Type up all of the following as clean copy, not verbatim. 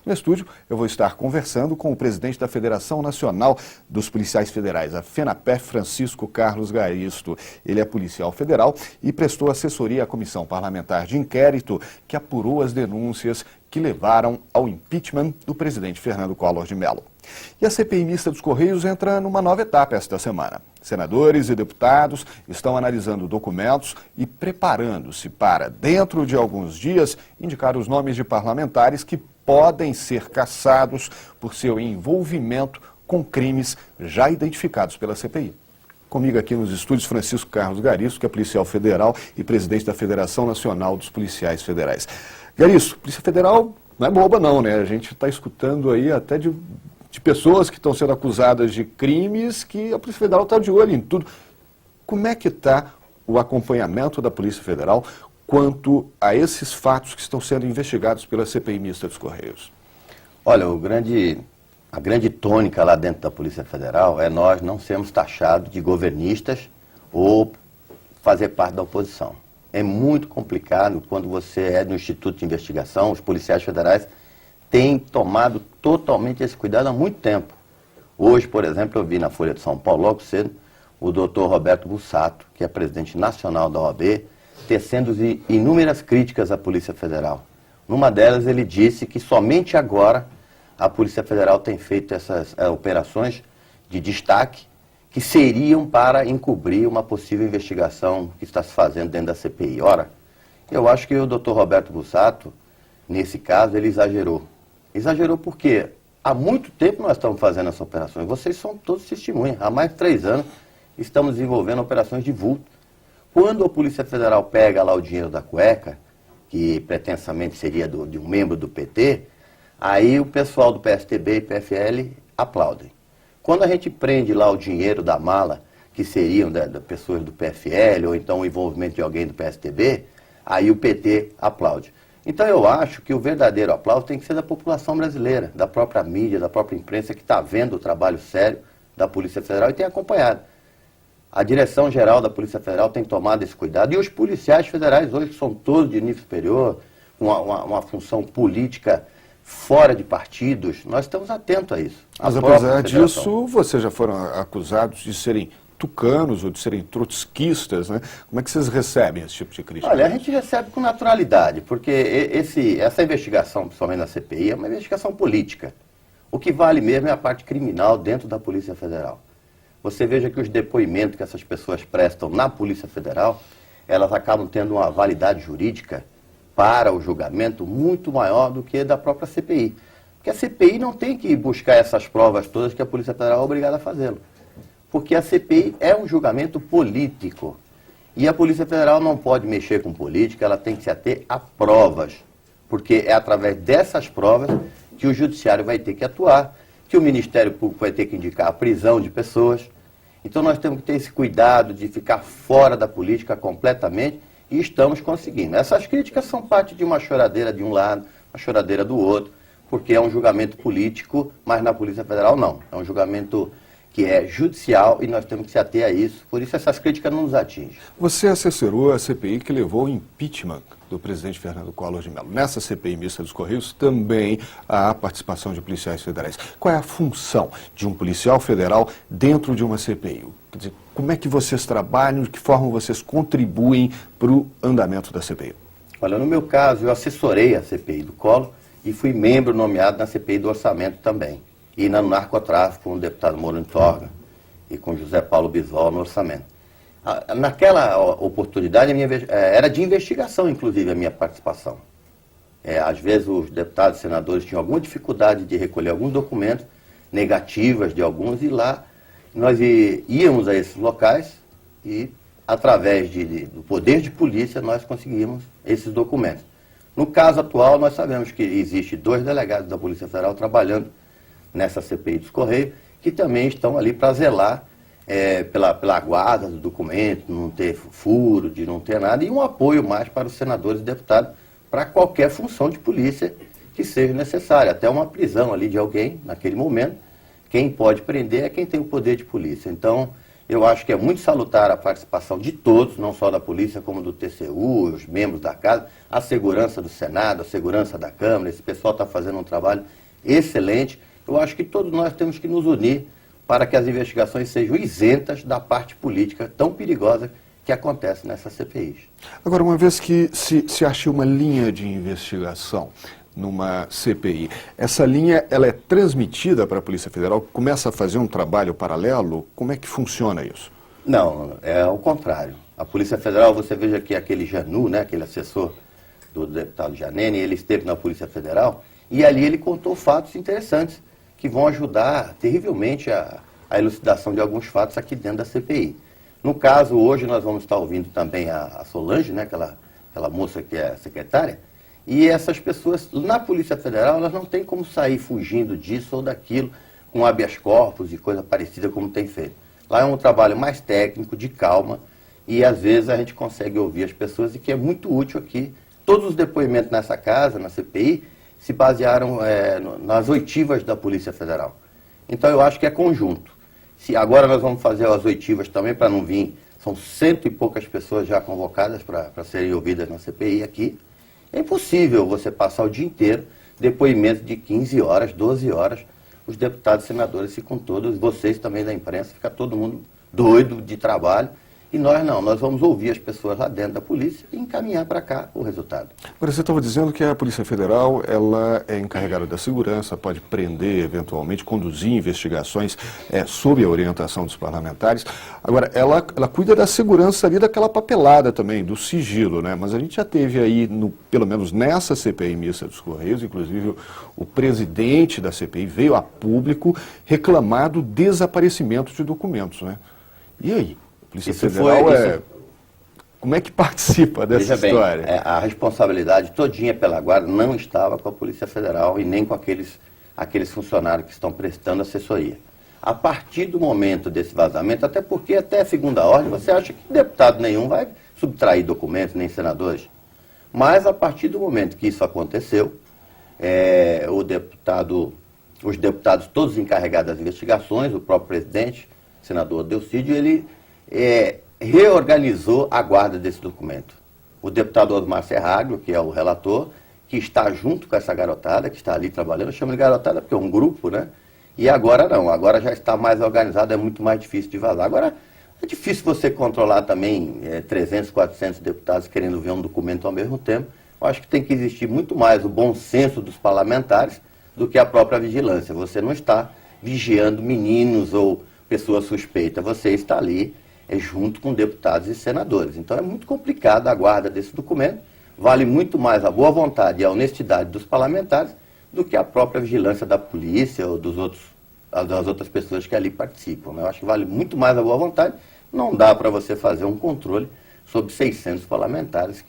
No estúdio, eu vou estar conversando com o presidente da Federação Nacional dos Policiais Federais, a FENAPEF, Francisco Carlos Garisto. Ele é policial federal e prestou assessoria à Comissão Parlamentar de Inquérito que apurou as denúncias que levaram ao impeachment do presidente Fernando Collor de Mello. E a CPI mista dos Correios entra numa nova etapa esta semana. Senadores e deputados estão analisando documentos e preparando-se para, dentro de alguns dias, indicar os nomes de parlamentares que podem ser caçados por seu envolvimento com crimes já identificados pela CPI. Comigo aqui nos estúdios, Francisco Carlos Garisto, que é policial federal e presidente da Federação Nacional dos Policiais Federais. Garisto, Polícia Federal não é boba não, né? A gente está escutando aí até de pessoas que estão sendo acusadas de crimes que a Polícia Federal está de olho em tudo. Como é que está o acompanhamento da Polícia Federal quanto a esses fatos que estão sendo investigados pela CPI mista dos Correios? Olha, a grande tônica lá dentro da Polícia Federal é nós não sermos taxados de governistas ou fazer parte da oposição. É muito complicado quando você é do Instituto de Investigação, os policiais federais têm tomado totalmente esse cuidado há muito tempo. Hoje, por exemplo, eu vi na Folha de São Paulo, logo cedo, o doutor Roberto Bussato, que é presidente nacional da OAB, tecendo inúmeras críticas à Polícia Federal. Numa delas, ele disse que somente agora a Polícia Federal tem feito essas operações de destaque que seriam para encobrir uma possível investigação que está se fazendo dentro da CPI. Ora, eu acho que o doutor Roberto Bussato, nesse caso, ele exagerou. Exagerou porque há muito tempo nós estamos fazendo essas operações. Vocês são todos testemunhas. Há mais de 3 anos estamos desenvolvendo operações de vulto. Quando a Polícia Federal pega lá o dinheiro da cueca, que pretensamente seria de um membro do PT, aí o pessoal do PSDB e PFL aplaudem. Quando a gente prende lá o dinheiro da mala, que seriam de pessoas do PFL, ou então o envolvimento de alguém do PSDB, aí o PT aplaude. Então eu acho que o verdadeiro aplauso tem que ser da população brasileira, da própria mídia, da própria imprensa, que está vendo o trabalho sério da Polícia Federal e tem acompanhado. A direção-geral da Polícia Federal tem tomado esse cuidado. E os policiais federais hoje, que são todos de nível superior, com uma função política fora de partidos, nós estamos atentos a isso. Mas apesar disso, vocês já foram acusados de serem tucanos ou de serem trotskistas, né? Como é que vocês recebem esse tipo de crítica? Olha, a gente recebe com naturalidade, porque essa investigação, principalmente na CPI, é uma investigação política. O que vale mesmo é a parte criminal dentro da Polícia Federal. Você veja que os depoimentos que essas pessoas prestam na Polícia Federal, elas acabam tendo uma validade jurídica para o julgamento muito maior do que da própria CPI. Porque a CPI não tem que buscar essas provas todas que a Polícia Federal é obrigada a fazê-lo. Porque a CPI é um julgamento político. E a Polícia Federal não pode mexer com política, ela tem que se ater a provas. Porque é através dessas provas que o Judiciário vai ter que atuar, que o Ministério Público vai ter que indicar a prisão de pessoas. Então nós temos que ter esse cuidado de ficar fora da política completamente e estamos conseguindo. Essas críticas são parte de uma choradeira de um lado, uma choradeira do outro, porque é um julgamento político, mas na Polícia Federal não. É um julgamento que é judicial e nós temos que se ater a isso, por isso essas críticas não nos atingem. Você assessorou a CPI que levou ao impeachment do presidente Fernando Collor de Mello. Nessa CPI mista dos Correios também há a participação de policiais federais. Qual é a função de um policial federal dentro de uma CPI? Quer dizer, como é que vocês trabalham, de que forma vocês contribuem para o andamento da CPI? Olha, no meu caso, eu assessorei a CPI do Collor e fui membro nomeado na CPI do Orçamento também. E no narcotráfico com o deputado Moro Torga e com José Paulo Bisol no orçamento. Naquela oportunidade, era de investigação, inclusive, a minha participação. Às vezes os deputados e senadores tinham alguma dificuldade de recolher alguns documentos, negativas de alguns, e lá nós íamos a esses locais e, através do poder de polícia, nós conseguimos esses documentos. No caso atual, nós sabemos que existe 2 delegados da Polícia Federal trabalhando nessa CPI dos Correios, que também estão ali para zelar pela guarda do documento, não ter furo, de não ter nada, e um apoio mais para os senadores e deputados para qualquer função de polícia que seja necessária, até uma prisão ali de alguém naquele momento. Quem pode prender é quem tem o poder de polícia. Então, Eu acho que é muito salutar a participação de todos, não só da polícia, como do TCU, os membros da casa, a segurança do Senado, a segurança da Câmara. Esse pessoal está fazendo um trabalho excelente. Eu acho que todos nós temos que nos unir para que as investigações sejam isentas da parte política tão perigosa que acontece nessas CPIs. Agora, uma vez que se acha uma linha de investigação numa CPI, essa linha ela é transmitida para a Polícia Federal, começa a fazer um trabalho paralelo? Como é que funciona isso? Não, é o contrário. A Polícia Federal, você veja que aquele Janu, né, aquele assessor do deputado Janene, ele esteve na Polícia Federal e ali ele contou fatos interessantes que vão ajudar terrivelmente a elucidação de alguns fatos aqui dentro da CPI. No caso, hoje nós vamos estar ouvindo também a Solange, né, aquela moça que é secretária, e essas pessoas, na Polícia Federal, elas não têm como sair fugindo disso ou daquilo, com habeas corpus e coisa parecida como tem feito. Lá é um trabalho mais técnico, de calma, e às vezes a gente consegue ouvir as pessoas, e que é muito útil aqui. Todos os depoimentos nessa casa, na CPI, se basearam nas oitivas da Polícia Federal. Então eu acho que é conjunto. Se agora nós vamos fazer as oitivas também, para não vir, são 100 e poucas pessoas já convocadas para serem ouvidas na CPI aqui. É impossível você passar o dia inteiro, depoimentos de 15 horas, 12 horas, os deputados e senadores ficam todos, vocês também da imprensa, fica todo mundo doido de trabalho. E nós não, nós vamos ouvir as pessoas lá dentro da polícia e encaminhar para cá o resultado. Agora, você estava dizendo que a Polícia Federal ela é encarregada da segurança, pode prender, eventualmente, conduzir investigações sob a orientação dos parlamentares. Agora, ela cuida da segurança ali daquela papelada também, do sigilo, né? Mas a gente já teve aí, pelo menos nessa CPI mista dos Correios, inclusive o presidente da CPI veio a público reclamar do desaparecimento de documentos, né? E aí? A Polícia Federal como é que participa dessa história? Bem, a responsabilidade todinha pela guarda não estava com a Polícia Federal e nem com aqueles funcionários que estão prestando assessoria. A partir do momento desse vazamento, até porque até segunda ordem, você acha que deputado nenhum vai subtrair documentos, nem senadores. Mas a partir do momento que isso aconteceu, os deputados todos encarregados das investigações, o próprio presidente, o senador Delcídio, ele reorganizou a guarda desse documento. O deputado Osmar Serraglio, que é o relator, que está junto com essa garotada, que está ali trabalhando, chama de garotada porque é um grupo, né? E agora não, agora já está mais organizado, é muito mais difícil de vazar. Agora, é difícil você controlar também 300, 400 deputados querendo ver um documento ao mesmo tempo. Eu acho que tem que existir muito mais o bom senso dos parlamentares do que a própria vigilância. Você não está vigiando meninos ou pessoas suspeitas, você está ali junto com deputados e senadores. Então é muito complicado a guarda desse documento, vale muito mais a boa vontade e a honestidade dos parlamentares do que a própria vigilância da polícia ou das outras pessoas que ali participam, né? Eu acho que vale muito mais a boa vontade. Não dá para você fazer um controle sobre 600 parlamentares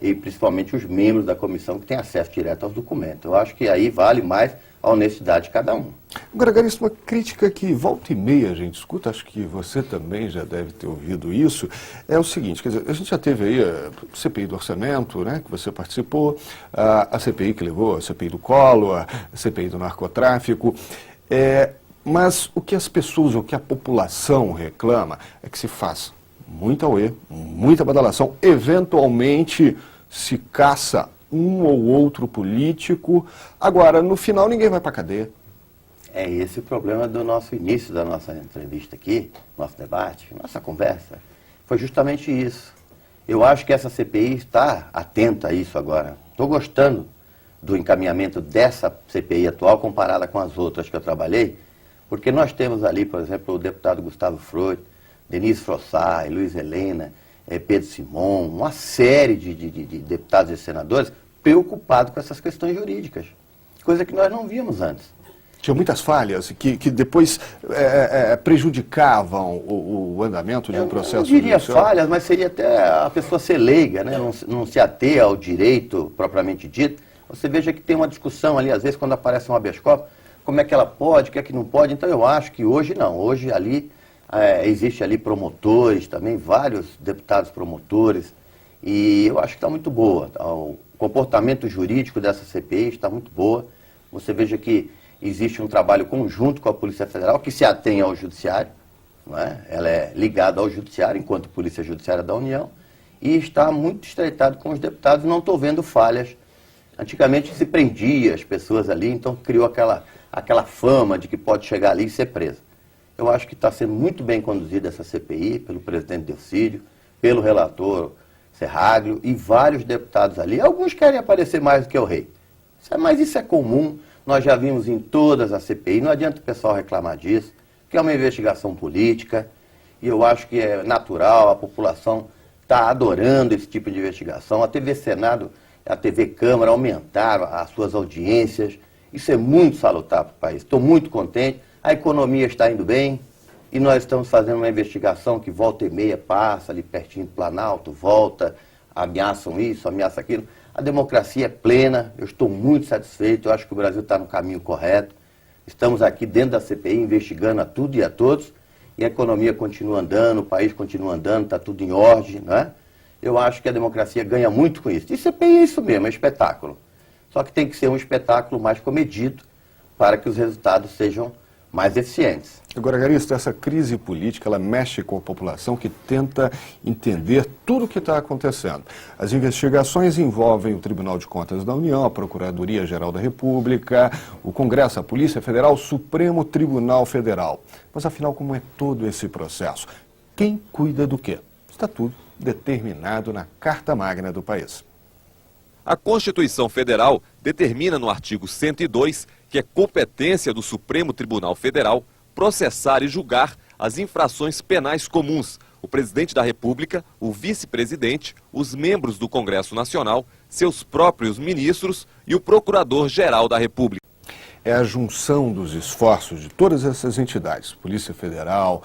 e principalmente os membros da comissão que têm acesso direto aos documentos. Eu acho que aí vale mais a honestidade de cada um. Agora, Garíssimo, uma crítica que volta e meia a gente escuta, acho que você também já deve ter ouvido isso, é o seguinte, quer dizer, a gente já teve aí a CPI do orçamento, né, que você participou, a CPI que levou, a CPI do Collor, a CPI do narcotráfico, mas o que as pessoas, o que a população reclama é que se faz muita auê, muita badalação, eventualmente se caça um ou outro político. Agora, no final, ninguém vai para a cadeia. É esse o problema do nosso início da nossa entrevista aqui, nosso debate, nossa conversa. Foi justamente isso. Eu acho que essa CPI está atenta a isso agora. Estou gostando do encaminhamento dessa CPI atual comparada com as outras que eu trabalhei, porque nós temos ali, por exemplo, o deputado Gustavo Freud, Denise Frossard, Luiz Helena, Pedro Simon, uma série de deputados e senadores preocupados com essas questões jurídicas, coisa que nós não víamos antes. Tinha muitas falhas que depois prejudicavam o andamento de um processo judicial. Eu não diria judicial. Falhas, mas seria até a pessoa ser leiga, né? Não se ater ao direito propriamente dito. Você veja que tem uma discussão ali, às vezes, quando aparece um habeas corpus, como é que ela pode, o que é que não pode. Então eu acho que hoje não, hoje ali existe ali promotores também, vários deputados promotores, e eu acho que está muito boa. O comportamento jurídico dessa CPI está muito boa. Você veja que existe um trabalho conjunto com a Polícia Federal, que se atém ao Judiciário, não é? Ela é ligada ao Judiciário, enquanto Polícia Judiciária da União, e está muito estreitado com os deputados, não estou vendo falhas. Antigamente se prendia as pessoas ali, então criou aquela fama de que pode chegar ali e ser presa. Eu acho que está sendo muito bem conduzida essa CPI, pelo presidente Delcídio, pelo relator Serraglio e vários deputados ali. Alguns querem aparecer mais do que o rei. Mas isso é comum, nós já vimos em todas as CPI, não adianta o pessoal reclamar disso, que é uma investigação política, e eu acho que é natural, a população está adorando esse tipo de investigação. A TV Senado, a TV Câmara aumentaram as suas audiências, isso é muito salutar para o país. Estou muito contente, a economia está indo bem, e nós estamos fazendo uma investigação que volta e meia passa ali pertinho do Planalto, volta, ameaçam isso, ameaçam aquilo. A democracia é plena, eu estou muito satisfeito, eu acho que o Brasil está no caminho correto. Estamos aqui dentro da CPI investigando a tudo e a todos, e a economia continua andando, o país continua andando, está tudo em ordem, né? Eu acho que a democracia ganha muito com isso. E CPI é isso mesmo, é espetáculo. Só que tem que ser um espetáculo mais comedido para que os resultados sejam mais eficientes. Agora, Garisto, essa crise política, ela mexe com a população que tenta entender tudo o que está acontecendo. As investigações envolvem o Tribunal de Contas da União, a Procuradoria-Geral da República, o Congresso, a Polícia Federal, o Supremo Tribunal Federal. Mas, afinal, como é todo esse processo? Quem cuida do quê? Está tudo determinado na Carta Magna do país. A Constituição Federal determina no artigo 102 que é competência do Supremo Tribunal Federal processar e julgar as infrações penais comuns, o presidente da República, o vice-presidente, os membros do Congresso Nacional, seus próprios ministros e o Procurador-Geral da República. É a junção dos esforços de todas essas entidades, Polícia Federal,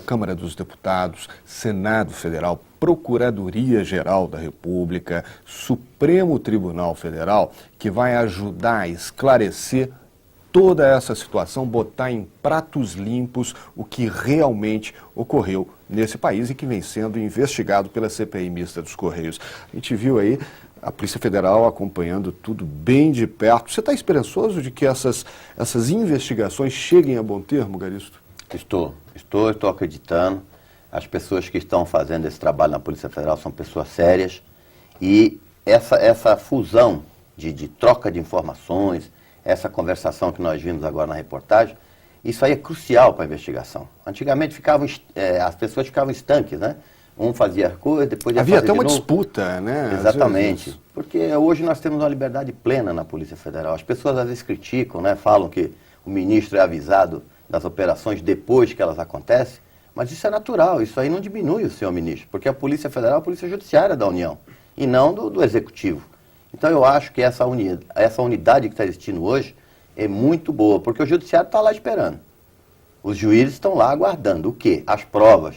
Câmara dos Deputados, Senado Federal, Procuradoria-Geral da República, Supremo Tribunal Federal, que vai ajudar a esclarecer toda essa situação, botar em pratos limpos o que realmente ocorreu nesse país e que vem sendo investigado pela CPI mista dos Correios. A gente viu aí a Polícia Federal acompanhando tudo bem de perto. Você está esperançoso de que essas investigações cheguem a bom termo, Garisto? Estou acreditando. As pessoas que estão fazendo esse trabalho na Polícia Federal são pessoas sérias e essa fusão de troca de informações, essa conversação que nós vimos agora na reportagem, isso aí é crucial para a investigação. Antigamente as pessoas ficavam estanques, né? Um fazia coisa, depois ia havia fazer até uma de novo. disputa, né? Exatamente. Porque hoje nós temos uma liberdade plena na Polícia Federal. As pessoas às vezes criticam, né? Falam que o ministro é avisado das operações depois que elas acontecem, mas isso é natural, isso aí não diminui o senhor ministro, porque a Polícia Federal é a Polícia Judiciária da União, e não do Executivo. Então eu acho que essa unidade que está existindo hoje é muito boa, porque o Judiciário está lá esperando. Os juízes estão lá aguardando o quê? As provas.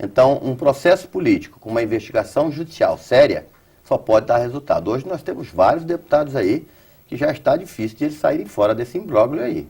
Então, um processo político com uma investigação judicial séria só pode dar resultado. Hoje nós temos vários deputados aí que já está difícil de eles saírem fora desse imbróglio aí.